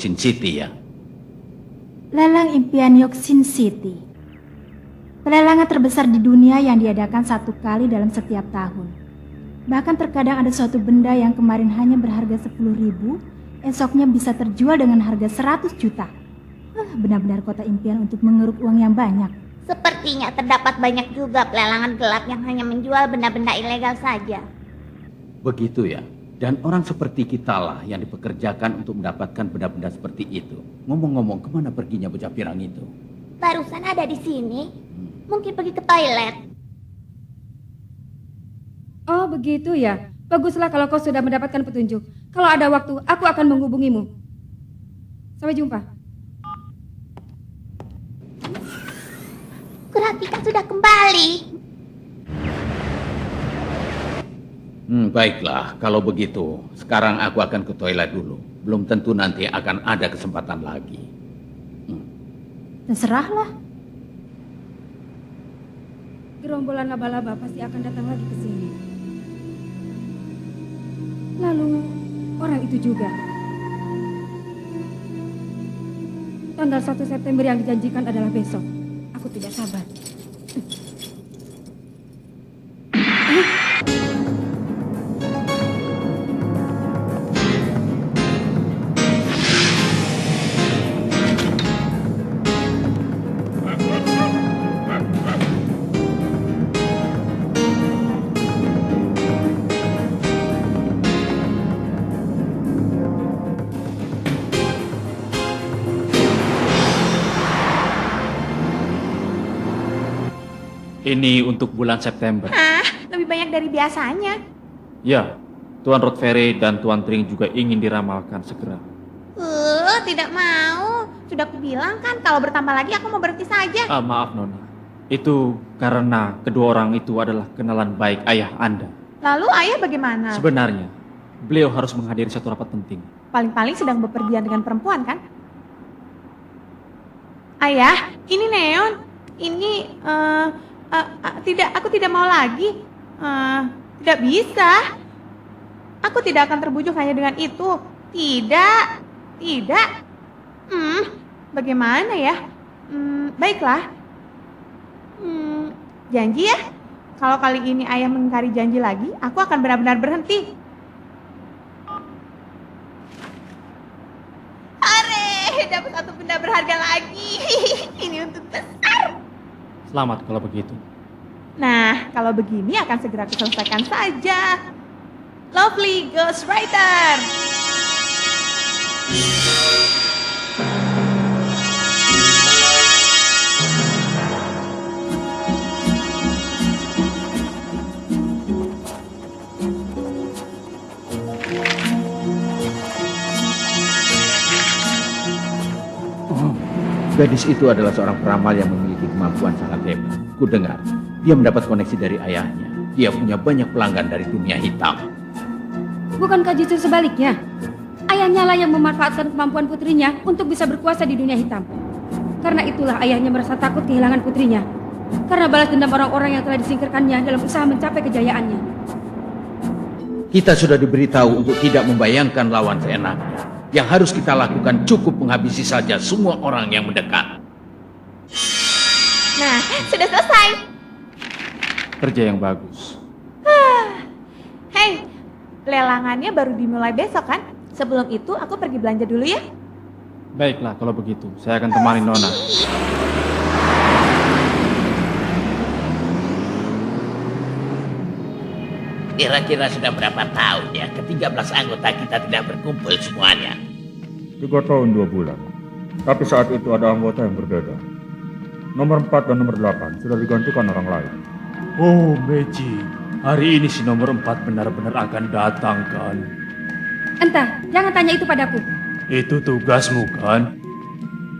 Yoksin City ya. Lelang impian Yoksin City. Pelelangan terbesar di dunia yang diadakan 1 kali dalam setiap tahun. Bahkan terkadang ada suatu benda yang kemarin hanya berharga 10.000, esoknya bisa terjual dengan harga 100 juta. Benar-benar kota impian untuk mengeruk uang yang banyak. Sepertinya terdapat banyak juga pelelangan gelap yang hanya menjual benda-benda ilegal saja. Begitu ya. Dan orang seperti kita lah yang dipekerjakan untuk mendapatkan benda-benda seperti itu. Ngomong-ngomong, kemana perginya bocah pirang itu? Barusan ada di sini. Mungkin pergi ke toilet. Oh begitu ya. Baguslah kalau kau sudah mendapatkan petunjuk. Kalau ada waktu, aku akan menghubungimu. Sampai jumpa. Kurapika sudah kembali. Baiklah, kalau begitu, sekarang aku akan ke toilet dulu. Belum tentu nanti akan ada kesempatan lagi. Terserahlah. Gerombolan laba-laba pasti akan datang lagi ke sini. Lalu, orang itu juga. Tanggal 1 September yang dijanjikan adalah besok. Aku tidak sabar. Ini untuk bulan September. Lebih banyak dari biasanya. Ya, Tuan Rodfere dan Tuan Tring juga ingin diramalkan segera. Tidak mau. Sudah kubilang kan kalau bertambah lagi aku mau berhenti saja. Maaf Nona, itu karena kedua orang itu adalah kenalan baik ayah Anda. Lalu ayah bagaimana? Sebenarnya, beliau harus menghadiri satu rapat penting. Paling-paling sedang bepergian dengan perempuan kan? Ayah, ini Neon. Ini, aku tidak mau lagi. Tidak bisa. Aku tidak akan terbujuk hanya dengan itu. Tidak. Bagaimana ya? Baiklah. Janji ya. Kalau kali ini ayah mengingkari janji lagi, aku akan benar-benar berhenti. Hore, dapat satu benda berharga lagi. Ini untuk besar. Selamat kalau begitu. Nah, kalau begini akan segera kuselesaikan saja. Lovely Ghostwriter. Gadis itu adalah seorang peramal yang memiliki kemampuan sangat hebat. Ku dengar, dia mendapat koneksi dari ayahnya. Dia punya banyak pelanggan dari dunia hitam. Bukankah justru sebaliknya? Ayahnya lah yang memanfaatkan kemampuan putrinya untuk bisa berkuasa di dunia hitam. Karena itulah ayahnya merasa takut kehilangan putrinya. Karena balas dendam orang-orang yang telah disingkirkannya dalam usaha mencapai kejayaannya. Kita sudah diberitahu untuk tidak membayangkan lawan seenaknya. Yang harus kita lakukan cukup menghabisi saja semua orang yang mendekat. Nah, sudah selesai. Kerja yang bagus. Hei, lelangannya baru dimulai besok kan? Sebelum itu aku pergi belanja dulu ya. Baiklah kalau begitu, saya akan temani Nona. Kira-kira sudah berapa tahun ya ke-13 anggota kita tidak berkumpul semuanya? 3 tahun 2 bulan. Tapi saat itu ada anggota yang berbeda. Nomor 4 dan nomor 8 sudah digantikan orang lain. Oh Meiji, hari ini si nomor 4 benar-benar akan datang kan? Entah, jangan tanya itu padaku. Itu tugasmu kan?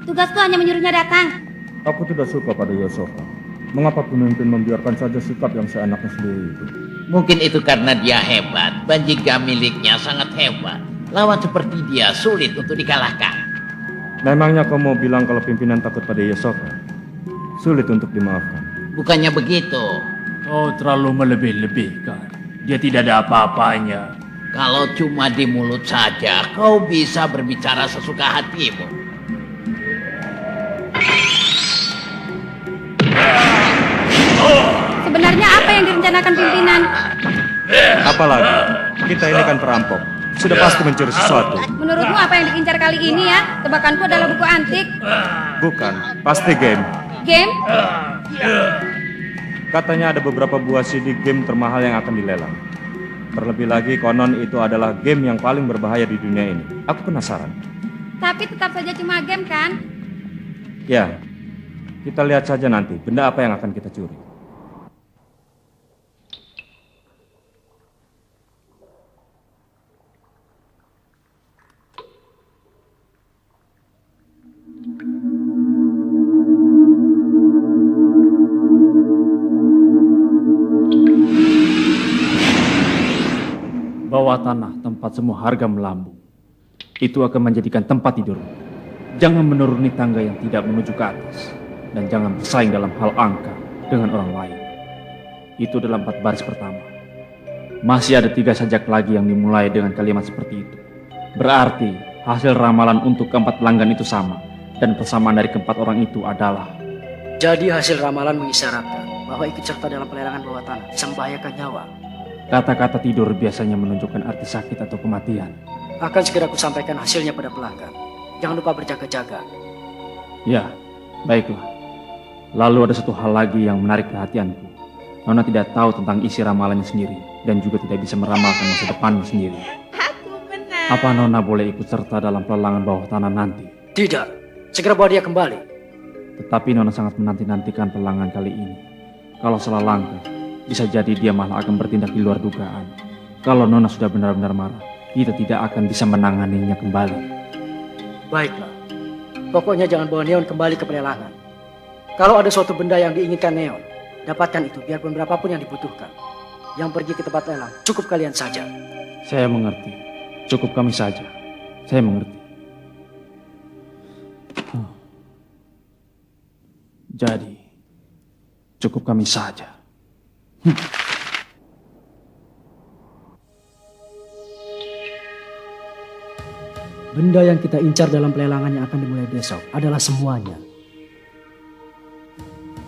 Tugasku hanya menyuruhnya datang. Aku tidak suka pada Yosoka. Mengapa pemimpin membiarkan saja sikap yang seenaknya sendiri itu? Mungkin itu karena dia hebat. Banjiga miliknya sangat hebat. Lawan seperti dia sulit untuk dikalahkan. Memangnya kau mau bilang kalau pimpinan takut pada Yosoka? Sulit untuk dimaafkan. Bukannya begitu. Kau terlalu melebih-lebihkan. Dia tidak ada apa-apanya. Kalau cuma di mulut saja, kau bisa berbicara sesuka hatimu. Sebenarnya apa yang direncanakan pimpinan? Apalagi, kita ini kan perampok. Sudah pasti mencuri sesuatu. Menurutmu apa yang diincar kali ini ya? Tebakanku adalah buku antik. Bukan, pasti game. Game? Katanya ada beberapa buah CD game termahal yang akan dilelang. Terlebih lagi konon itu adalah game yang paling berbahaya di dunia ini. Aku penasaran. Tapi tetap saja cuma game kan? Ya, kita lihat saja nanti benda apa yang akan kita curi. Bawah tanah tempat semua harga melambung. Itu akan menjadikan tempat tidurmu. Jangan menuruni tangga yang tidak menuju ke atas. Dan jangan bersaing dalam hal angka dengan orang lain. Itu dalam 4 baris pertama. Masih ada 3 sajak lagi yang dimulai dengan kalimat seperti itu. Berarti hasil ramalan untuk keempat pelanggan itu sama. Dan persamaan dari keempat orang itu adalah... Jadi hasil ramalan mengisyaratkan bahwa ikut serta dalam pelelangan bawah tanah bisa membahayakan nyawa. Kata-kata tidur biasanya menunjukkan arti sakit atau kematian. Akan segera kusampaikan hasilnya pada pelanggan. Jangan lupa berjaga-jaga. Ya, baiklah. Lalu ada satu hal lagi yang menarik perhatianku. Nona tidak tahu tentang isi ramalannya sendiri dan juga tidak bisa meramalkan masa depannya sendiri. Aku benar. Apa Nona boleh ikut serta dalam pelelangan bawah tanah nanti? Tidak, segera bawa dia kembali. Tetapi Nona sangat menanti-nantikan pelelangan kali ini. Kalau salah langkah, bisa jadi dia malah akan bertindak di luar dugaan. Kalau Nona sudah benar-benar marah, kita tidak akan bisa menanganinya kembali. Baiklah, pokoknya jangan bawa Neon kembali ke pelelangan. Kalau ada suatu benda yang diinginkan Neon, dapatkan itu biarpun berapapun yang dibutuhkan. Yang pergi ke tempat lelang, cukup kalian saja. Saya mengerti. Cukup kami saja. Saya mengerti. Jadi, cukup kami saja. Benda yang kita incar dalam pelelangan yang akan dimulai besok adalah semuanya.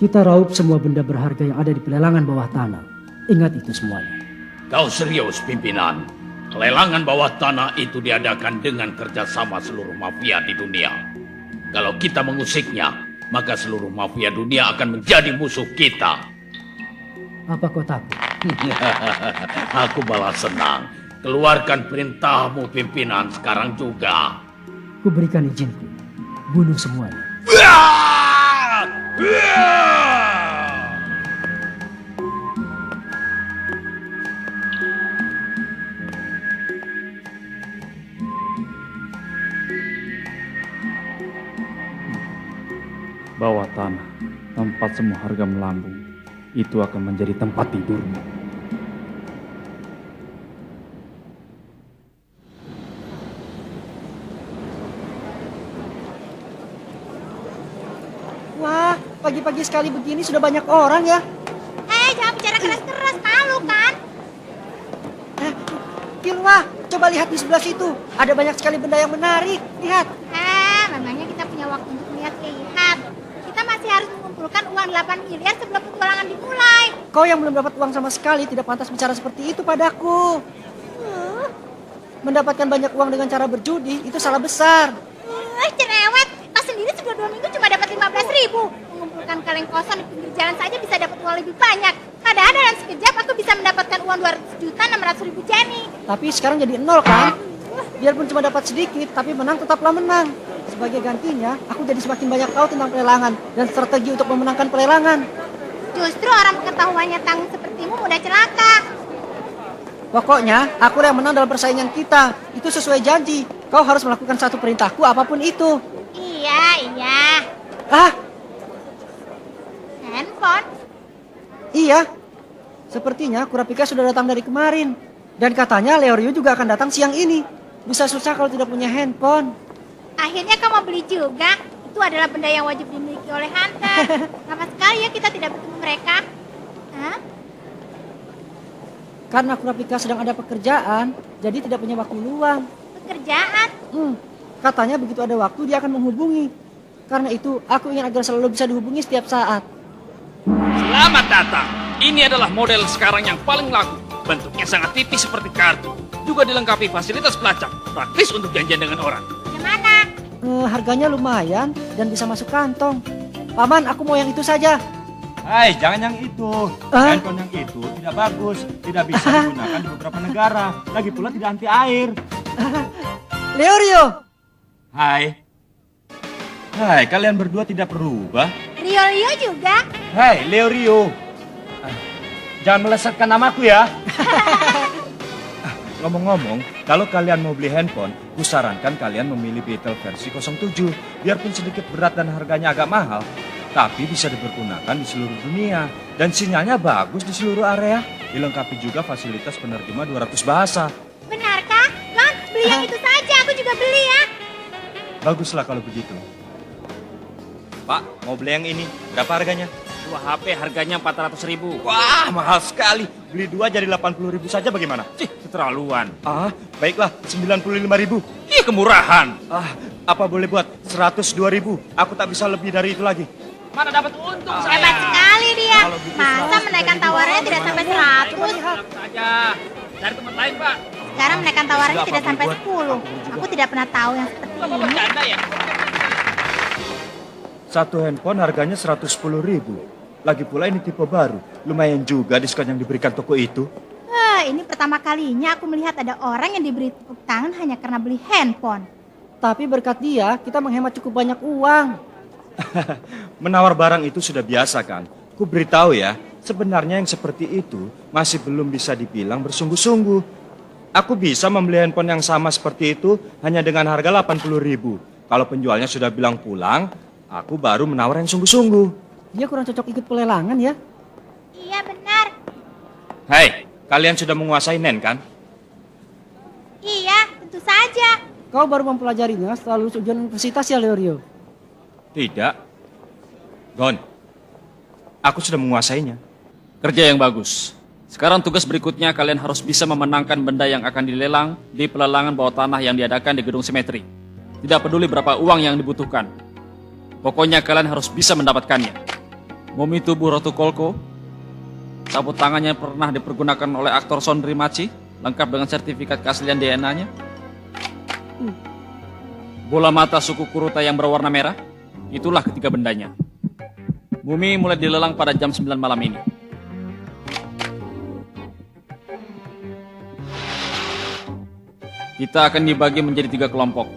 Kita raup semua benda berharga yang ada di pelelangan bawah tanah. Ingat itu semuanya. Kau serius, pimpinan? Pelelangan bawah tanah itu diadakan dengan kerjasama seluruh mafia di dunia. Kalau kita mengusiknya, maka seluruh mafia dunia akan menjadi musuh kita. Apa kau takut? Aku malah senang. Keluarkan perintahmu, pimpinan, sekarang juga. Ku berikan izinku. Bunuh semuanya. Bawah tanah, tempat semua harga melambung, itu akan menjadi tempat tidurmu. Wah, pagi-pagi sekali begini sudah banyak orang ya. Jangan bicara keras-keras, malu kan? Kilwa, coba lihat di sebelah situ. Ada banyak sekali benda yang menarik. Lihat. Memangnya kita punya waktu untuk lihat-lihat. Kita masih harus mengumpulkan uang 8 miliar sebelum petualangan dimulai. Kau yang belum dapat uang sama sekali tidak pantas bicara seperti itu padaku. Mendapatkan banyak uang dengan cara berjudi itu salah besar. Cerewet. Kau sendiri sudah 2 minggu cuma dapat 15.000. Mengumpulkan kaleng kosong di pinggir jalan saja bisa dapat uang lebih banyak. Padahal dalam sekejap aku bisa mendapatkan uang 200.600.000 Jenny. Tapi sekarang jadi 0 kan? Biarpun cuma dapat sedikit, tapi menang tetaplah menang. Sebagai gantinya, aku jadi semakin banyak tahu tentang pelelangan dan strategi untuk memenangkan pelelangan. Justru orang pengetahuannya tanggung sepertimu mudah celaka. Pokoknya, aku yang menang dalam persaingan kita. Itu sesuai janji. Kau harus melakukan satu perintahku apapun itu. Iya. Handphone? Iya. Sepertinya Kurapika sudah datang dari kemarin. Dan katanya Leoryu juga akan datang siang ini. Bisa susah kalau tidak punya handphone. Akhirnya kau mau beli juga? Itu adalah benda yang wajib dimiliki oleh Hunter. Lama sekali ya kita tidak bertemu mereka. Karena Kurapika sedang ada pekerjaan, jadi tidak punya waktu luang. Pekerjaan? Katanya begitu ada waktu dia akan menghubungi. Karena itu aku ingin agar selalu bisa dihubungi setiap saat. Selamat datang. Ini adalah model sekarang yang paling laku. Bentuknya sangat tipis seperti kartu. Juga dilengkapi fasilitas pelacak. Praktis untuk janjian dengan orang. Gimana? Harganya lumayan dan bisa masuk kantong. Paman, aku mau yang itu saja. Hai, jangan yang itu. Handphone yang itu tidak bagus. Tidak bisa digunakan di beberapa negara. Lagi pula tidak anti air. Leorio. Hai, kalian berdua tidak berubah. Rio juga? Hai, Leorio. Jangan melesetkan namaku ya. Ngomong-ngomong, kalau kalian mau beli handphone, kusarankan kalian memilih Beetle versi 07. Biarpun sedikit berat dan harganya agak mahal, tapi bisa dipergunakan di seluruh dunia. Dan sinyalnya bagus di seluruh area. Dilengkapi juga fasilitas penerjemah 200 bahasa. Benarkah? Bang, beli yang itu saja, aku juga beli ya. Baguslah kalau begitu. Pak, mau beli yang ini. Berapa harganya? 2 HP harganya 400.000. Wah, mahal sekali. Beli 2 jadi 80.000 saja bagaimana? Cih, keterlaluan. Baiklah, 95.000. Ih, kemurahan. Apa boleh buat 102.000? Aku tak bisa lebih dari itu lagi. Mana dapat untung saya? Hebat sekali dia. Kalau gitu, Masa menaikkan tawarannya tidak sampai 100? Saja. Dari tempat lain, Pak. Sekarang menaikkan tawarannya Sudah, tidak apa sampai boleh buat? 10. Aku tidak pernah tahu yang seperti Bapak ini. bercanda ya? Satu handphone harganya 110.000. Lagi pula ini tipe baru. Lumayan juga diskon yang diberikan toko itu. Ini pertama kalinya aku melihat ada orang yang diberi tepuk tangan hanya karena beli handphone. Tapi berkat dia, kita menghemat cukup banyak uang. Menawar barang itu sudah biasa kan? Ku beritahu ya, sebenarnya yang seperti itu masih belum bisa dibilang bersungguh-sungguh. Aku bisa membeli handphone yang sama seperti itu hanya dengan harga 80.000. Kalau penjualnya sudah bilang pulang, aku baru menawar yang sungguh-sungguh. Dia kurang cocok ikut pelelangan ya. Iya benar. Hai, kalian sudah menguasai NEN kan? Iya, tentu saja. Kau baru mempelajarinya setelah lulus ujian universitas ya, Leorio? Tidak. Gon, aku sudah menguasainya. Kerja yang bagus. Sekarang tugas berikutnya kalian harus bisa memenangkan benda yang akan dilelang di pelelangan bawah tanah yang diadakan di gedung simetri. Tidak peduli berapa uang yang dibutuhkan. Pokoknya kalian harus bisa mendapatkannya. Mumi tubuh Ratu Kolko, sabut tangannya pernah dipergunakan oleh aktor Sondri Maci, lengkap dengan sertifikat keaslian DNA-nya. Bola mata suku Kuruta yang berwarna merah, itulah ketiga bendanya. Mumi mulai dilelang pada jam 9 malam ini. Kita akan dibagi menjadi 3 kelompok.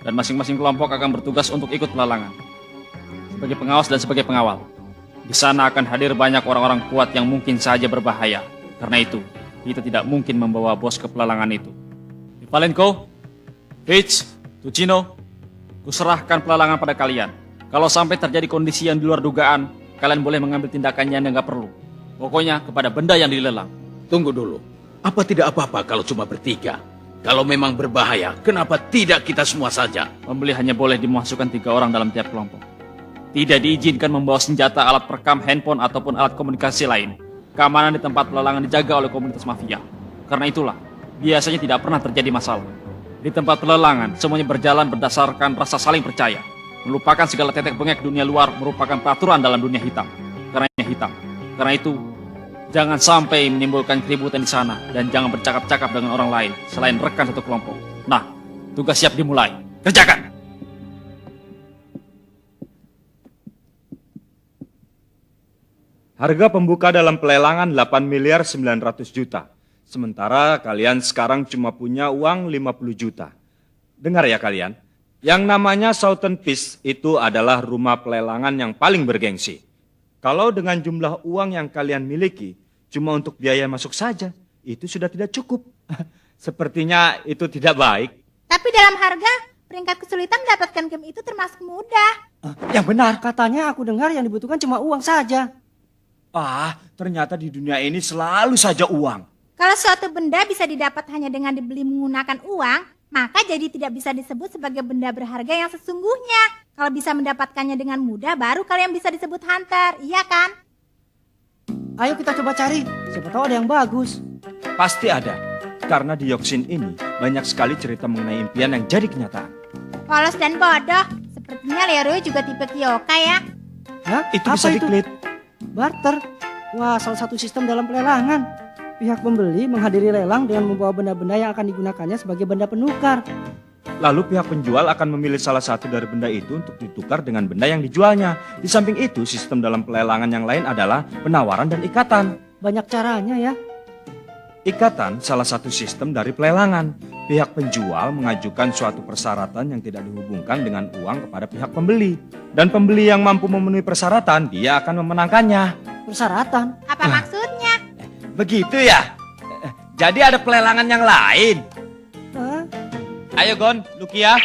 Dan masing-masing kelompok akan bertugas untuk ikut pelelangan. Sebagai pengawas dan sebagai pengawal. Di sana akan hadir banyak orang-orang kuat yang mungkin saja berbahaya. Karena itu, kita tidak mungkin membawa bos ke pelelangan itu. Valenko, Peach, Tucino, kuserahkan pelelangan pada kalian. Kalau sampai terjadi kondisi yang di luar dugaan, kalian boleh mengambil tindakan yang nggak perlu. Pokoknya kepada benda yang dilelang. Tunggu dulu. Apa tidak apa-apa kalau cuma bertiga? Kalau memang berbahaya, kenapa tidak kita semua saja? Pembeli hanya boleh dimasukkan 3 orang dalam tiap kelompok. Tidak diizinkan membawa senjata, alat perekam, handphone, ataupun alat komunikasi lain. Keamanan di tempat pelelangan dijaga oleh komunitas mafia. Karena itulah, biasanya tidak pernah terjadi masalah. Di tempat pelelangan, semuanya berjalan berdasarkan rasa saling percaya. Melupakan segala tetek bengek dunia luar merupakan peraturan dalam dunia hitam. Karena itu, jangan sampai menimbulkan keributan di sana dan jangan bercakap-cakap dengan orang lain selain rekan satu kelompok. Nah, tugas siap dimulai. Kerjakan! Harga pembuka dalam pelelangan 8.900.000.000. Sementara kalian sekarang cuma punya uang 50 juta. Dengar ya kalian, yang namanya Southern Peace itu adalah rumah pelelangan yang paling bergengsi. Kalau dengan jumlah uang yang kalian miliki, cuma untuk biaya masuk saja, itu sudah tidak cukup. Sepertinya itu tidak baik. Tapi dalam harga, peringkat kesulitan mendapatkan game itu termasuk mudah. Yang benar, katanya aku dengar yang dibutuhkan cuma uang saja. Ternyata di dunia ini selalu saja uang. Kalau suatu benda bisa didapat hanya dengan dibeli menggunakan uang, maka jadi tidak bisa disebut sebagai benda berharga yang sesungguhnya. Kalau bisa mendapatkannya dengan mudah, baru kalian bisa disebut hunter, iya kan? Ayo kita coba cari, siapa tahu ada yang bagus. Pasti ada, karena di Yoksin ini banyak sekali cerita mengenai impian yang jadi kenyataan. Polos dan bodoh. Sepertinya Leroy juga tipe Kyoka ya. Hah? Itu Apa bisa diklik. Barter. Wah, salah satu sistem dalam pelelangan. Pihak pembeli menghadiri lelang dengan membawa benda-benda yang akan digunakannya sebagai benda penukar. Lalu pihak penjual akan memilih salah satu dari benda itu untuk ditukar dengan benda yang dijualnya. Di samping itu, sistem dalam pelelangan yang lain adalah penawaran dan ikatan. Banyak caranya ya. Ikatan salah satu sistem dari pelelangan. Pihak penjual mengajukan suatu persyaratan yang tidak dihubungkan dengan uang kepada pihak pembeli. Dan pembeli yang mampu memenuhi persyaratan, dia akan memenangkannya. Persyaratan? Apa maksudnya? Begitu ya? Jadi ada pelelangan yang lain. Hah? Ayo Gon, Lukia.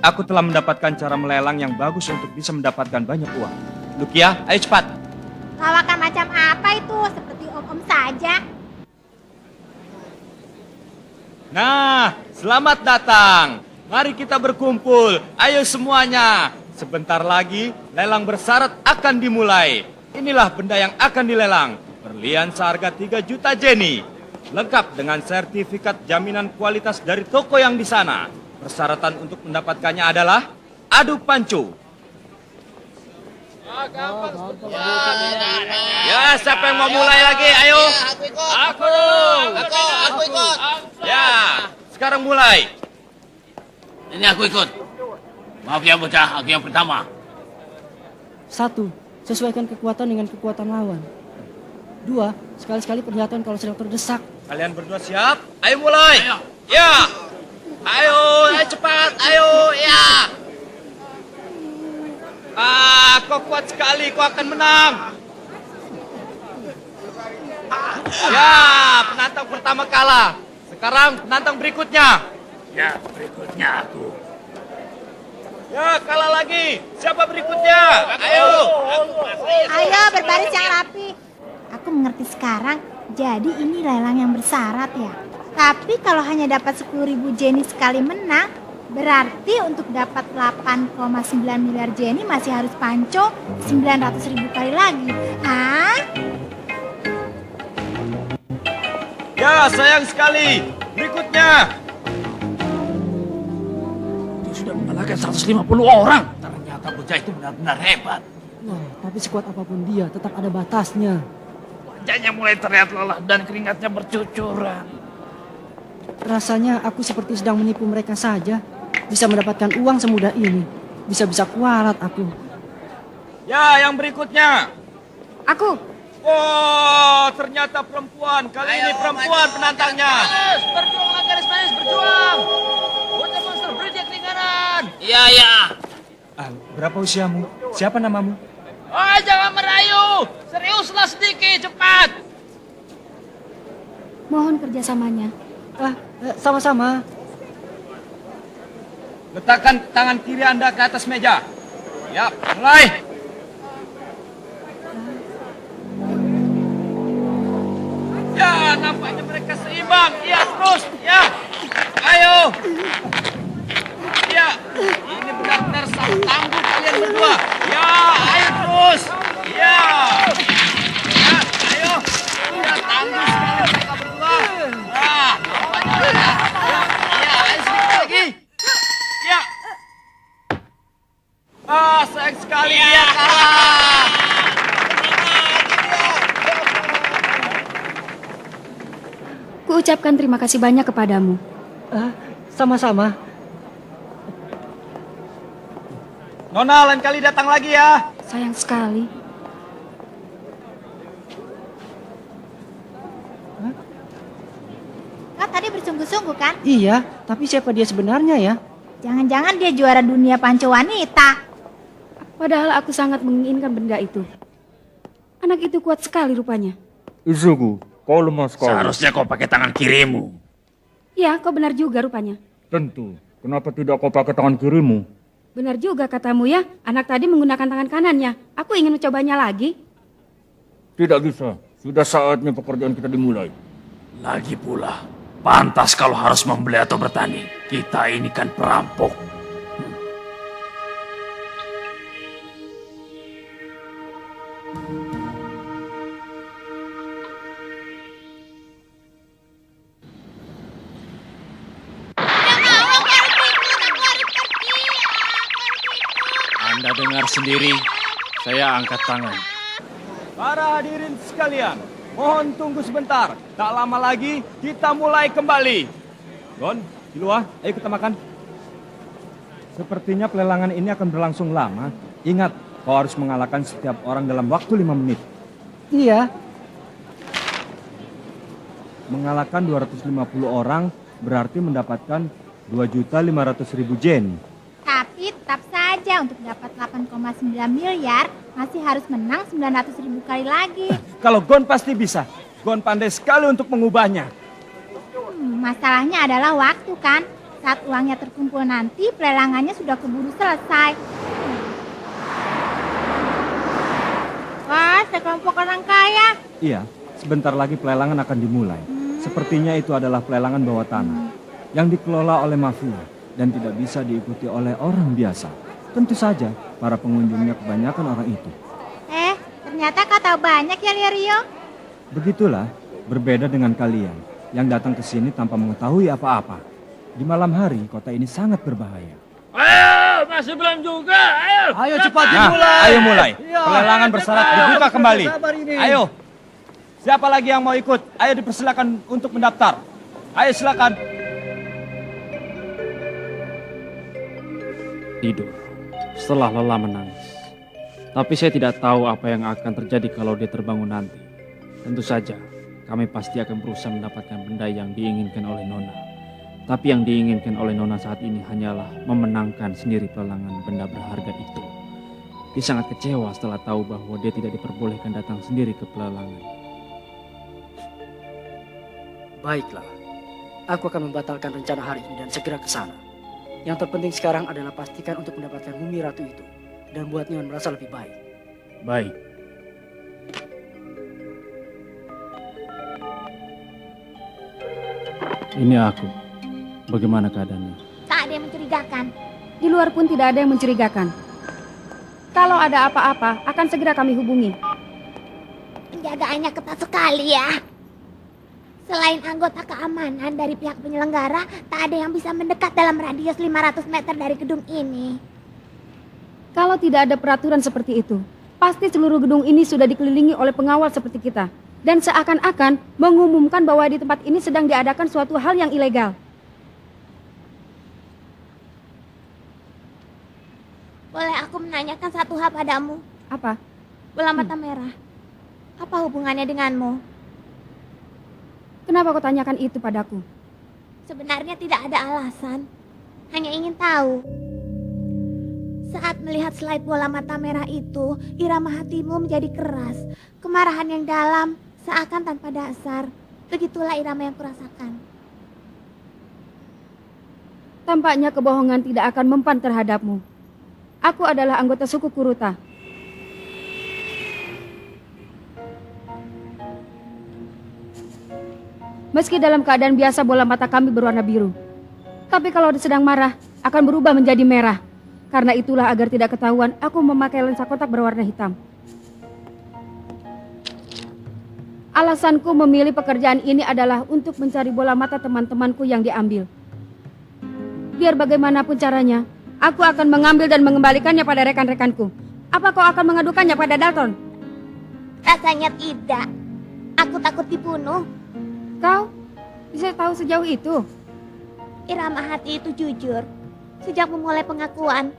Aku telah mendapatkan cara melelang yang bagus untuk bisa mendapatkan banyak uang. Lukia, ayo cepat. Lawakan macam apa itu? Seperti om-om saja. Nah, selamat datang. Mari kita berkumpul. Ayo semuanya. Sebentar lagi, lelang bersyarat akan dimulai. Inilah benda yang akan dilelang. Berlian seharga 3 juta jeni. Lengkap dengan sertifikat jaminan kualitas dari toko yang di sana. Persyaratan untuk mendapatkannya adalah adu pancu. Ya, siapa yang mau mulai lagi? Ayo. Aku dong. Aku ikut. Ya, sekarang mulai. Ini aku ikut. Maaf ya bocah, aku yang pertama. 1. Sesuaikan kekuatan dengan kekuatan lawan. 2. Sekali-sekali perlihatkan kalau sedang terdesak. Kalian berdua siap? Ayo mulai. Ayo. Ya. Ayo cepat. Ayo, ya. Kau kuat sekali, kau akan menang. Ya, penantang pertama kalah. Sekarang penantang berikutnya. Ya, berikutnya aku. Ya, kalah lagi. Siapa berikutnya? Ayo. Ayo berbaris yang rapi. Aku mengerti sekarang. Jadi ini lelang yang bersyarat ya. Tapi kalau hanya dapat 10.000 jeni sekali menang, berarti untuk dapat 8,9 miliar jeni masih harus panco 900.000 kali lagi. Hah? Ya, sayang sekali. Berikutnya. Dia sudah mengalahkan 150 orang. Ternyata bocah itu benar-benar hebat. Wah, tapi sekuat apapun dia, tetap ada batasnya. Wajahnya mulai terlihat lelah dan keringatnya bercucuran. Rasanya aku seperti sedang menipu mereka saja. Bisa mendapatkan uang semudah ini. Bisa-bisa kualat aku. Ya, yang berikutnya. Aku. Oh, ternyata perempuan. Kali ini perempuan penantangnya. Berjuang garis manis, berjuang. Bocah monster bridge keringanan. Iya, iya. Berapa usiamu? Siapa namamu? Oh, jangan merayu. Seriuslah sedikit, cepat. Mohon kerjasamanya. Sama-sama. Letakkan tangan kiri Anda ke atas meja. Ya, mulai. Ya, nampaknya mereka seimbang. Ya, terus. Ya. Ayo. Ya, ini benar-benar sangat tangguh kalian berdua. Ya, ayo terus. Ya. Ya, ayo. Ya, tangguh sekali mereka berdua. Nah, nampaknya mereka. Ya, ayo sedikit lagi. Ya. Sayang sekali dia kalah. Kuucapkan terima kasih banyak kepadamu. Sama-sama. Nona, lain kali datang lagi ya. Sayang sekali. Kau tadi bersungguh-sungguh kan? Iya, tapi siapa dia sebenarnya ya? Jangan-jangan dia juara dunia panco wanita. Padahal aku sangat menginginkan benda itu. Anak itu kuat sekali rupanya. Izuku, kau lemah sekali. Seharusnya kau pakai tangan kirimu. Ya, kau benar juga rupanya. Tentu. Kenapa tidak kau pakai tangan kirimu? Benar juga katamu ya, anak tadi menggunakan tangan kanannya. Aku ingin mencobanya lagi. Tidak bisa. Sudah saatnya pekerjaan kita dimulai. Lagi pula, pantas kalau harus membeli atau bertanding. Kita ini kan perampok. sendiri, saya angkat tangan. Para hadirin sekalian, mohon tunggu sebentar. Tak lama lagi kita mulai kembali. Gon, Kilua, ayo kita makan. Sepertinya pelelangan ini akan berlangsung lama. Ingat, kau harus mengalahkan setiap orang dalam waktu 5 menit. Iya, Mengalahkan 250 orang berarti mendapatkan 2.500.000 yen. Tapi tetap saja untuk dapat 8,9 miliar masih harus menang 900.000 kali lagi. Kalau Gon pasti bisa. Gon pandai sekali untuk mengubahnya. Masalahnya adalah waktu kan. Saat uangnya terkumpul nanti pelelangannya sudah keburu selesai. Wah, sekelompok orang kaya. Iya, sebentar lagi pelelangan akan dimulai. Sepertinya itu adalah pelelangan bawah tanah yang dikelola oleh mafia dan tidak bisa diikuti oleh orang biasa. Tentu saja para pengunjungnya kebanyakan orang itu. Ternyata kau tahu banyak ya, Rio. Begitulah, berbeda dengan kalian yang datang ke sini tanpa mengetahui apa-apa. Di malam hari, kota ini sangat berbahaya. Ayo, masih belum juga. ayo cepat Nah, dimulai. ayo mulai. Iya. Pelelangan bersyarat dibuka kembali. Sabar ini. Ayo. Siapa lagi yang mau ikut? Ayo dipersilakan untuk mendaftar. Ayo silakan. Tidur. Setelah lelah menangis. Tapi saya tidak tahu apa yang akan terjadi kalau dia terbangun nanti. Tentu saja, kami pasti akan berusaha mendapatkan benda yang diinginkan oleh Nona. Tapi yang diinginkan oleh Nona saat ini hanyalah memenangkan sendiri pelelangan benda berharga itu. Dia sangat kecewa setelah tahu bahwa dia tidak diperbolehkan datang sendiri ke pelelangan. Baiklah, aku akan membatalkan rencana hari ini dan segera ke sana. Yang terpenting sekarang adalah pastikan untuk mendapatkan mumi ratu itu dan buat Neon merasa lebih baik. Baik. Ini aku. Bagaimana keadaannya? Tak ada yang mencurigakan. Di luar pun tidak ada yang mencurigakan. Kalau ada apa-apa, akan segera kami hubungi. Penjagaannya ketat sekali ya. Selain anggota keamanan dari pihak penyelenggara, tak ada yang bisa mendekat dalam radius 500 meter dari gedung ini. Kalau tidak ada peraturan seperti itu, pasti seluruh gedung ini sudah dikelilingi oleh pengawal seperti kita. Dan seakan-akan mengumumkan bahwa di tempat ini sedang diadakan suatu hal yang ilegal. Boleh aku menanyakan satu hal padamu? Apa? Bola mata merah. Apa hubungannya denganmu? Kenapa kau tanyakan itu padaku? Sebenarnya tidak ada alasan. Hanya ingin tahu. Saat melihat slide bola mata merah itu, irama hatimu menjadi keras. Kemarahan yang dalam, seakan tanpa dasar. Begitulah irama yang kurasakan. Tampaknya kebohongan tidak akan mempan terhadapmu. Aku adalah anggota suku Kuruta. Meski dalam keadaan biasa bola mata kami berwarna biru. Tapi kalau sedang marah, akan berubah menjadi merah. Karena itulah agar tidak ketahuan, aku memakai lensa kotak berwarna hitam. Alasanku memilih pekerjaan ini adalah untuk mencari bola mata teman-temanku yang diambil. Biar bagaimanapun caranya, aku akan mengambil dan mengembalikannya pada rekan-rekanku. Apa kau akan mengadukannya pada Dalton? Rasanya tidak. Aku takut dibunuh. Kau bisa tahu sejauh itu? Irama hati itu jujur. Sejak memulai pengakuan,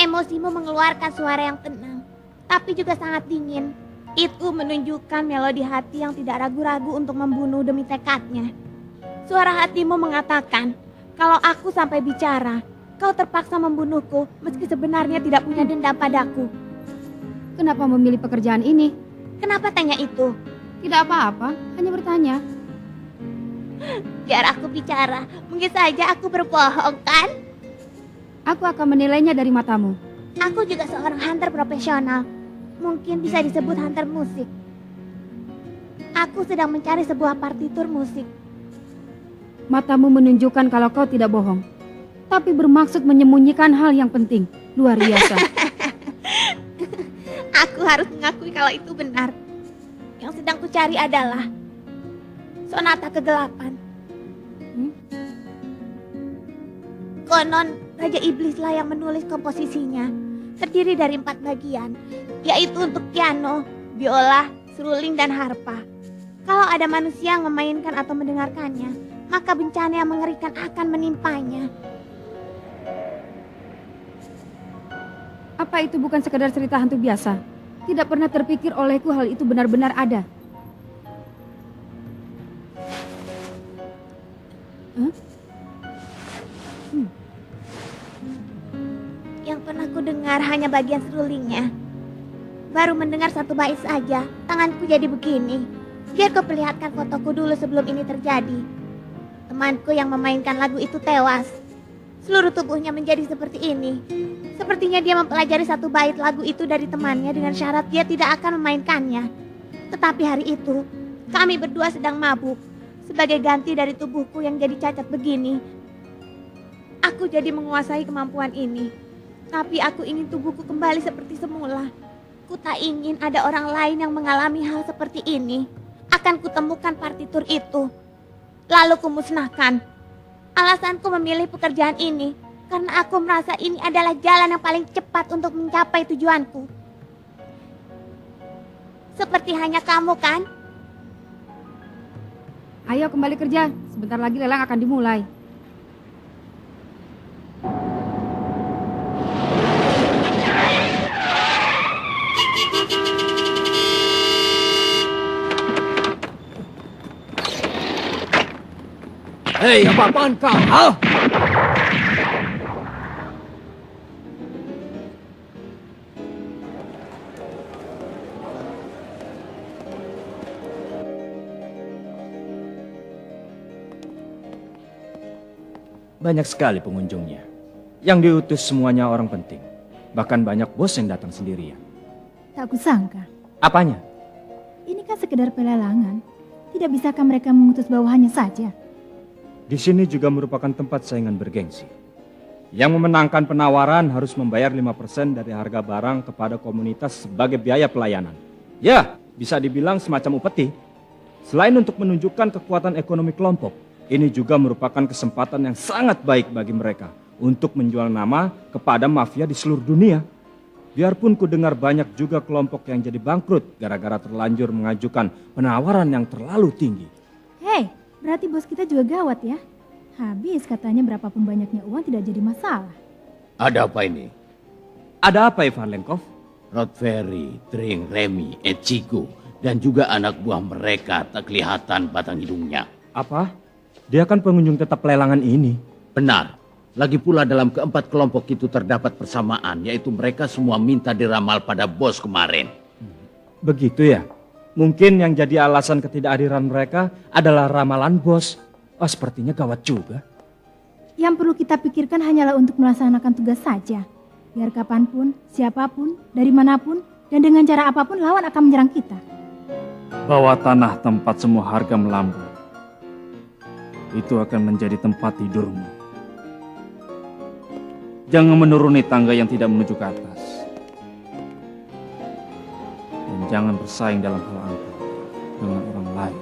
emosimu mengeluarkan suara yang tenang, tapi juga sangat dingin. Itu menunjukkan melodi hati yang tidak ragu-ragu untuk membunuh demi tekadnya. Suara hatimu mengatakan, kalau aku sampai bicara, kau terpaksa membunuhku meski sebenarnya tidak punya dendam padaku. Kenapa memilih pekerjaan ini? Kenapa tanya itu? Tidak apa-apa, hanya bertanya. Biar aku bicara, mungkin saja aku berbohong kan? Aku akan menilainya dari matamu. Aku juga seorang hunter profesional. Mungkin bisa disebut hunter musik. Aku sedang mencari sebuah partitur musik. Matamu menunjukkan kalau kau tidak bohong. Tapi bermaksud menyembunyikan hal yang penting. Luar biasa. Aku harus mengakui kalau itu benar. Yang sedang kucari adalah sonata kegelapan. Konon Raja Iblislah yang menulis komposisinya. terdiri dari 4 bagian, yaitu untuk piano, biola, seruling, dan harpa. Kalau ada manusia yang memainkan atau mendengarkannya, maka bencana yang mengerikan akan menimpanya. Apa itu bukan sekedar cerita hantu biasa? Tidak pernah terpikir olehku hal itu benar-benar ada. Yang pernah ku dengar hanya bagian serulingnya. Baru mendengar 1 bait saja, tanganku jadi begini. Biar kau perlihatkan fotoku dulu sebelum ini terjadi. Temanku yang memainkan lagu itu tewas. Seluruh tubuhnya menjadi seperti ini. Sepertinya dia mempelajari 1 bait lagu itu dari temannya dengan syarat dia tidak akan memainkannya. Tetapi hari itu, kami berdua sedang mabuk. Sebagai ganti dari tubuhku yang jadi cacat begini, aku jadi menguasai kemampuan ini. Tapi aku ingin tubuhku kembali seperti semula. Ku tak ingin ada orang lain yang mengalami hal seperti ini. Akan kutemukan partitur itu, lalu kumusnahkan. Alasanku memilih pekerjaan ini karena aku merasa ini adalah jalan yang paling cepat untuk mencapai tujuanku. Seperti hanya kamu, kan? Ayo kembali kerja, sebentar lagi lelang akan dimulai. Hei, apa-apaan kau? Hah? Banyak sekali pengunjungnya. Yang diutus semuanya orang penting. Bahkan banyak bos yang datang sendirian. Tak kusangka. Apanya? Ini kan sekedar pelelangan. Tidak bisakah mereka mengutus bawahannya saja? Di sini juga merupakan tempat saingan bergengsi. Yang memenangkan penawaran harus membayar 5% dari harga barang kepada komunitas sebagai biaya pelayanan. Ya, bisa dibilang semacam upeti. Selain untuk menunjukkan kekuatan ekonomi kelompok, ini juga merupakan kesempatan yang sangat baik bagi mereka untuk menjual nama kepada mafia di seluruh dunia. Biarpun ku dengar banyak juga kelompok yang jadi bangkrut gara-gara terlanjur mengajukan penawaran yang terlalu tinggi. Hei, berarti bos kita juga gawat ya? Habis katanya berapapun banyaknya uang tidak jadi masalah. Ada apa ini? Ada apa Ivan Lenkov? Rodferry, Tring, Remy, Echiko, dan juga anak buah mereka tak kelihatan batang hidungnya. Apa? Dia kan pengunjung tetap pelelangan ini. Benar. Lagi pula dalam keempat kelompok itu terdapat persamaan, yaitu mereka semua minta diramal pada bos kemarin. Begitu ya? Mungkin yang jadi alasan ketidakhadiran mereka adalah ramalan bos. Oh, sepertinya gawat juga. Yang perlu kita pikirkan hanyalah untuk melaksanakan tugas saja. Biar kapanpun, siapapun, dari manapun, dan dengan cara apapun lawan akan menyerang kita. Bahwa tanah tempat semua harga melambung, itu akan menjadi tempat tidurmu. Jangan menuruni tangga yang tidak menuju ke atas. Dan jangan bersaing dalam hal angka dengan orang lain.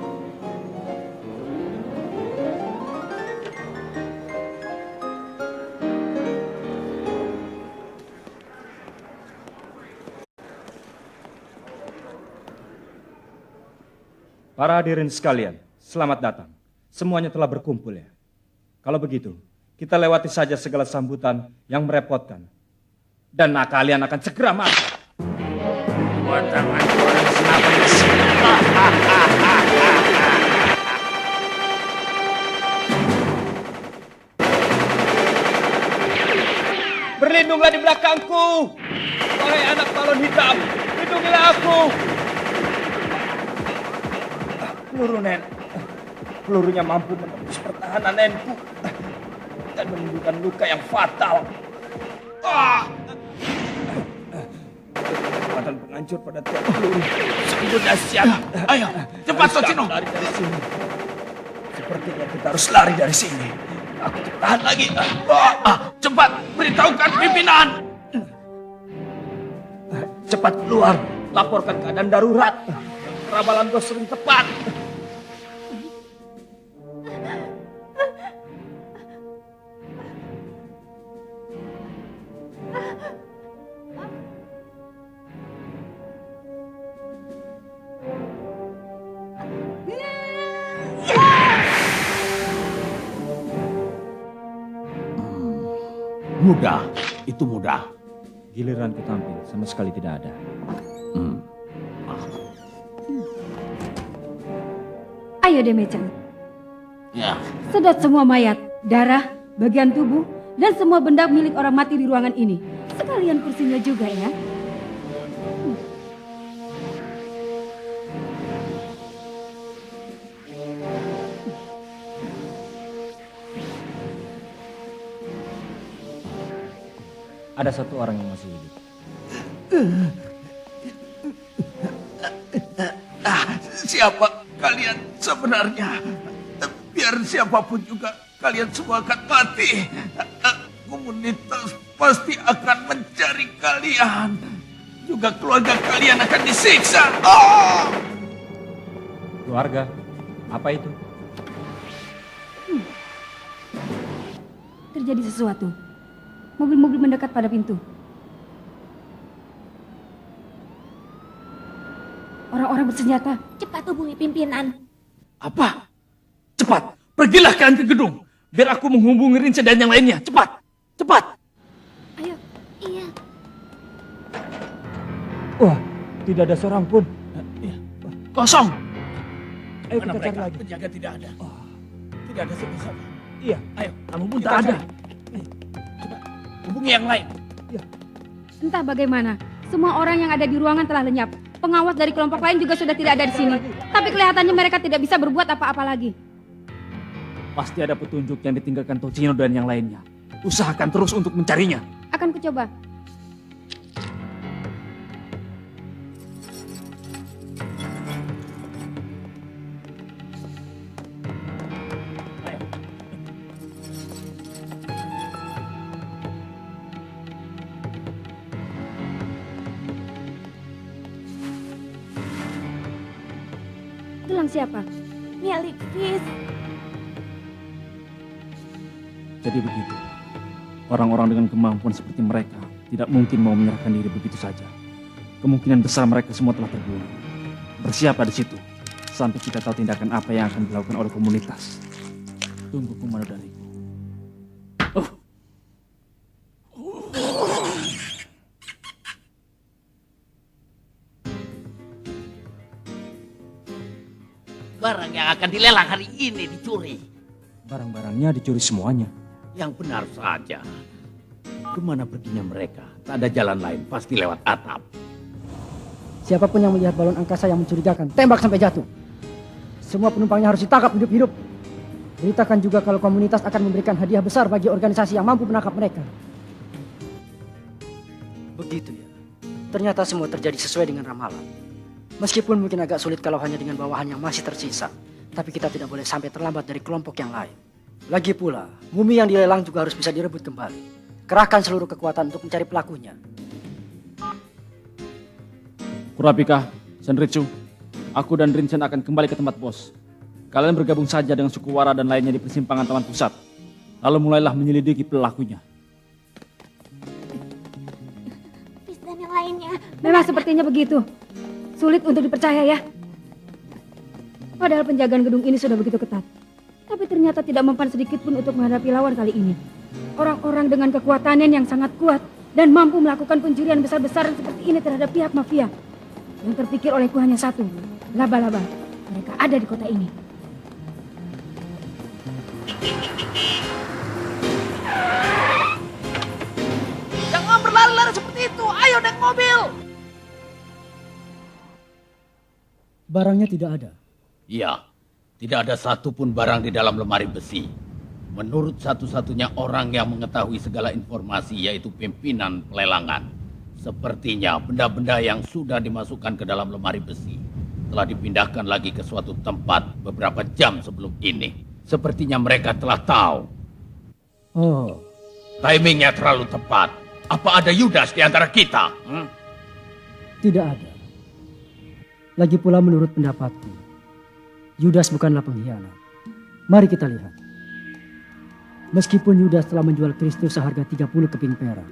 Para hadirin sekalian, selamat datang. Semuanya telah berkumpul ya. Kalau begitu, kita lewati saja segala sambutan yang merepotkan. Dan kalian akan segera mati. Buat tangan orang senapan di sini. Berlindunglah di belakangku. Wahai anak balon hitam, lindungilah aku. Peluru Nen. Pelurunya mampu menembus pertahanan Nenku dan menimbulkan luka yang fatal. Kekuatan penghancur pada tiap peluru sungguh dahsyat. Ayo, cepat Socino. Lari dari sini. Sepertinya kita harus lari dari sini. Aku tahan lagi. Cepat, beritahukan pimpinan. Cepat keluar, laporkan keadaan darurat. Ramalan bos sering tepat. Mudah, itu mudah. Giliran ku tampil sama sekali tidak ada. Ayo Demechan, Ya, sedot semua mayat, darah, bagian tubuh, dan semua benda milik orang mati di ruangan ini. Sekalian kursinya juga ya. Ada satu orang yang masih hidup. Siapa kalian sebenarnya? Biar siapapun juga kalian semua akan mati. Komunitas pasti akan mencari kalian. Juga keluarga kalian akan disiksa. Keluarga? Apa itu? Terjadi sesuatu. Mobil-mobil mendekat pada pintu. Orang-orang bersenjata. Cepat hubungi pimpinan. Apa? Cepat, pergilah kalian ke gedung. Biar aku menghubungi Rinsen dan yang lainnya. Cepat, cepat. Ayo. Iya. Wah, tidak ada seorang pun. Kosong. Ayo Mana kita cari mereka? lagi. Penjaga tidak ada. Tidak ada siapa-siapa. Iya. Ayo, kamu pun Kita tak ada. cari. Coba hubungi yang lain. Entah bagaimana, semua orang yang ada di ruangan telah lenyap. Pengawas dari kelompok lain juga sudah tidak ada di sini. Tapi kelihatannya mereka tidak bisa berbuat apa-apa lagi. Pasti ada petunjuk yang ditinggalkan Tocino dan yang lainnya. Usahakan terus untuk mencarinya. Akan kucoba. Gelang siapa? Milik Fis. Jadi begitu. Orang-orang dengan kemampuan seperti mereka tidak mungkin mau menyerahkan diri begitu saja. Kemungkinan besar mereka semua telah terbunuh. Bersiaplah di situ sampai kita tahu tindakan apa yang akan dilakukan oleh komunitas. Tunggu komando dariku. barang yang akan dilelang hari ini dicuri. Barang-barangnya dicuri semuanya. Yang benar saja. Kemana perginya mereka? Tak ada jalan lain, pasti lewat atap. Siapapun yang melihat balon angkasa yang mencurigakan, tembak sampai jatuh. Semua penumpangnya harus ditangkap hidup-hidup. Beritakan juga kalau komunitas akan memberikan hadiah besar bagi organisasi yang mampu menangkap mereka. Begitu ya. Ternyata semua terjadi sesuai dengan ramalan. Meskipun mungkin agak sulit kalau hanya dengan bawahan yang masih tersisa. Tapi kita tidak boleh sampai terlambat dari kelompok yang lain. Lagi pula, mumi yang dilelang juga harus bisa direbut kembali. Kerahkan seluruh kekuatan untuk mencari pelakunya. Kurapika, Senritsu, aku dan Rinsen akan kembali ke tempat bos. Kalian bergabung saja dengan suku Wara dan lainnya di persimpangan Taman Pusat. Lalu mulailah menyelidiki pelakunya. Fis dan yang lainnya. Memang sepertinya begitu. Sulit untuk dipercaya ya. Padahal penjagaan gedung ini sudah begitu ketat. Tapi ternyata tidak mempan sedikit pun untuk menghadapi lawan kali ini. Orang-orang dengan kekuatan yang sangat kuat dan mampu melakukan pencurian besar-besaran seperti ini terhadap pihak mafia. Yang terpikir olehku hanya satu, laba-laba. Mereka ada di kota ini. Jangan berlari-lari seperti itu. Ayo naik mobil. Barangnya tidak ada. Iya, tidak ada satupun barang di dalam lemari besi. Menurut satu-satunya orang yang mengetahui segala informasi, yaitu pimpinan pelelangan. Sepertinya benda-benda yang sudah dimasukkan ke dalam lemari besi telah dipindahkan lagi ke suatu tempat beberapa jam sebelum ini. Sepertinya mereka telah tahu. Oh, Timingnya terlalu tepat. Apa ada Yudas di antara kita? tidak ada. Lagi pula menurut pendapatku, Yudas bukanlah pengkhianat. Mari kita lihat. Meskipun Yudas telah menjual Kristus seharga 30 keping perak,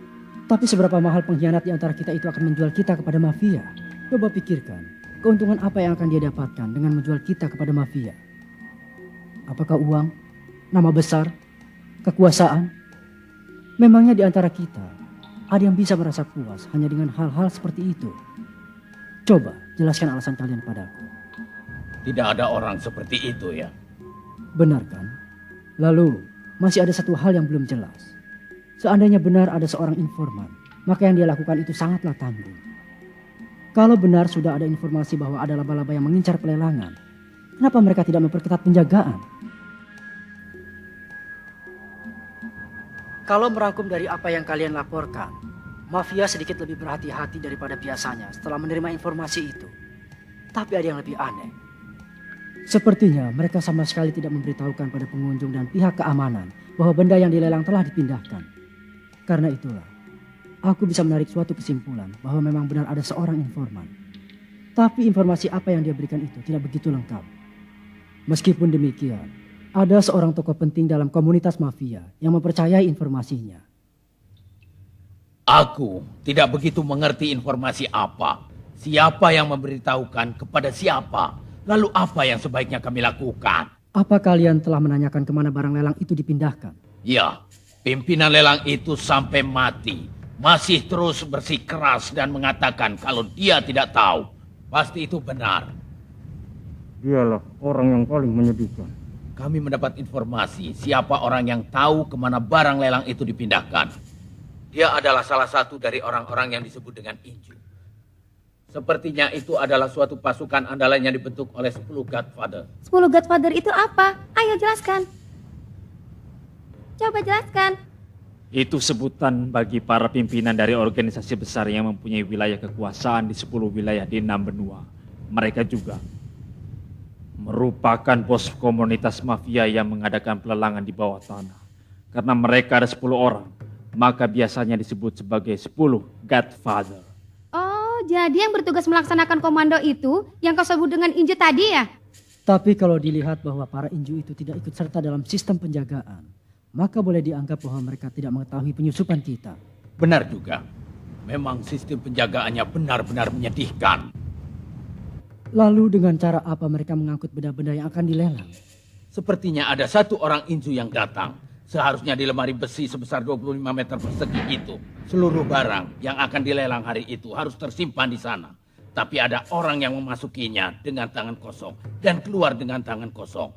tapi seberapa mahal pengkhianat di antara kita itu akan menjual kita kepada mafia? Coba pikirkan, keuntungan apa yang akan dia dapatkan dengan menjual kita kepada mafia? Apakah uang, nama besar, kekuasaan? Memangnya di antara kita ada yang bisa merasa puas hanya dengan hal-hal seperti itu? Coba jelaskan alasan kalian padaku. Tidak ada orang seperti itu ya. Benar kan? Lalu masih ada satu hal yang belum jelas. Seandainya benar ada seorang informan, maka yang dia lakukan itu sangatlah tanggung. Kalau benar sudah ada informasi bahwa ada laba-laba yang mengincar pelelangan, kenapa mereka tidak memperketat penjagaan? Kalau merangkum dari apa yang kalian laporkan, mafia sedikit lebih berhati-hati daripada biasanya setelah menerima informasi itu. Tapi ada yang lebih aneh. Sepertinya mereka sama sekali tidak memberitahukan pada pengunjung dan pihak keamanan bahwa benda yang dilelang telah dipindahkan. Karena itulah, aku bisa menarik suatu kesimpulan bahwa memang benar ada seorang informan. Tapi informasi apa yang dia berikan itu tidak begitu lengkap. Meskipun demikian, ada seorang tokoh penting dalam komunitas mafia yang mempercayai informasinya. Aku tidak begitu mengerti informasi apa. Siapa yang memberitahukan kepada siapa? Lalu apa yang sebaiknya kami lakukan? Apa kalian telah menanyakan kemana barang lelang itu dipindahkan? Ya, pimpinan lelang itu sampai mati masih terus bersikeras dan mengatakan kalau dia tidak tahu. Pasti itu benar. Dialah orang yang paling menyedihkan. Kami mendapat informasi siapa orang yang tahu kemana barang lelang itu dipindahkan. Dia adalah salah satu dari orang-orang yang disebut dengan Inju. Sepertinya itu adalah suatu pasukan andalan yang dibentuk oleh 10 Godfather. 10 Godfather itu apa? Ayo jelaskan. Coba jelaskan. Itu sebutan bagi para pimpinan dari organisasi besar yang mempunyai wilayah kekuasaan di 10 wilayah di 6 benua. Mereka juga merupakan bos komunitas mafia yang mengadakan pelelangan di bawah tanah. Karena mereka ada 10 orang, maka biasanya disebut sebagai 10 Godfather. Oh, jadi yang bertugas melaksanakan komando itu yang kau sebut dengan Inju tadi ya? Tapi kalau dilihat bahwa para Inju itu tidak ikut serta dalam sistem penjagaan, maka boleh dianggap bahwa mereka tidak mengetahui penyusupan kita. Benar juga. Memang sistem penjagaannya benar-benar menyedihkan. Lalu dengan cara apa mereka mengangkut benda-benda yang akan dilelang? Sepertinya ada satu orang Inju yang datang. Seharusnya di lemari besi sebesar 25 meter persegi itu. Seluruh barang yang akan dilelang hari itu harus tersimpan di sana. Tapi ada orang yang memasukinya dengan tangan kosong dan keluar dengan tangan kosong.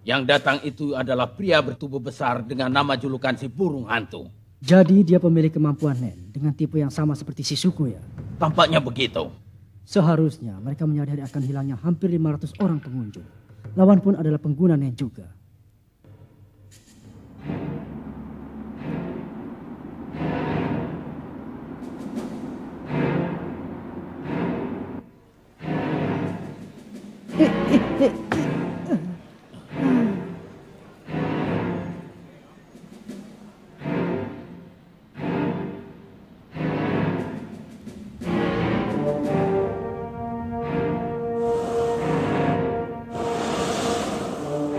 Yang datang itu adalah pria bertubuh besar dengan nama julukan si burung hantu. Jadi dia pemilik kemampuan Nen dengan tipe yang sama seperti Shizuku ya? Tampaknya begitu. Seharusnya mereka menyadari akan hilangnya hampir 500 orang pengunjung. Lawan pun adalah pengguna Nen juga.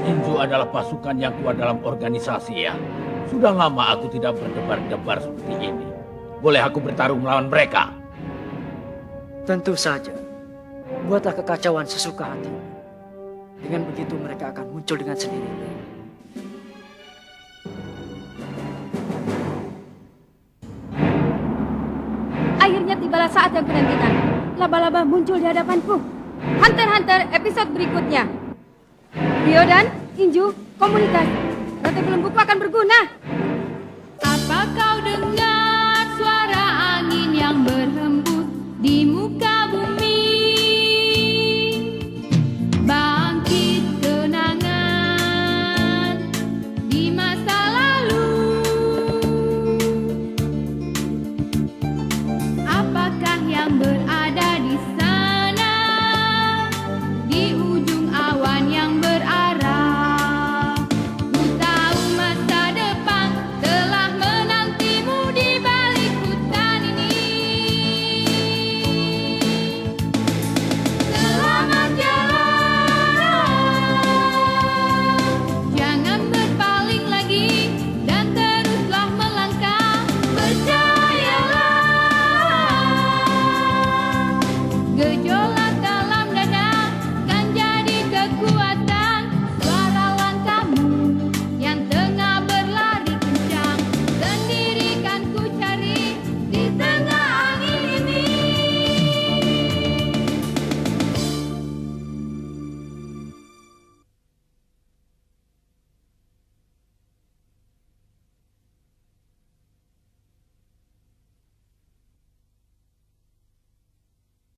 Inju adalah pasukan yang kuat dalam organisasi ya. Sudah lama aku tidak berdebar-debar seperti ini. Boleh aku bertarung melawan mereka? Tentu saja. Buatlah kekacauan sesuka hatimu. Dengan begitu mereka akan muncul dengan sendirinya. Akhirnya tibalah saat yang kunantikan. Laba-laba muncul di hadapanku. Hunter x Hunter episode berikutnya. Rio dan Inju komunitas. Ratu Belengguku akan berguna. Apa kau dengar suara angin yang berhembus di muka bumi? Bangkit kenangan di masa lalu. Apakah yang berada di sana? Di ujung awan yang berarah. Ku tahu masa depan telah menantimu di balik hutan ini. Selamat jalan, jangan berpaling lagi dan teruslah melangkah. Percayalah, gejolak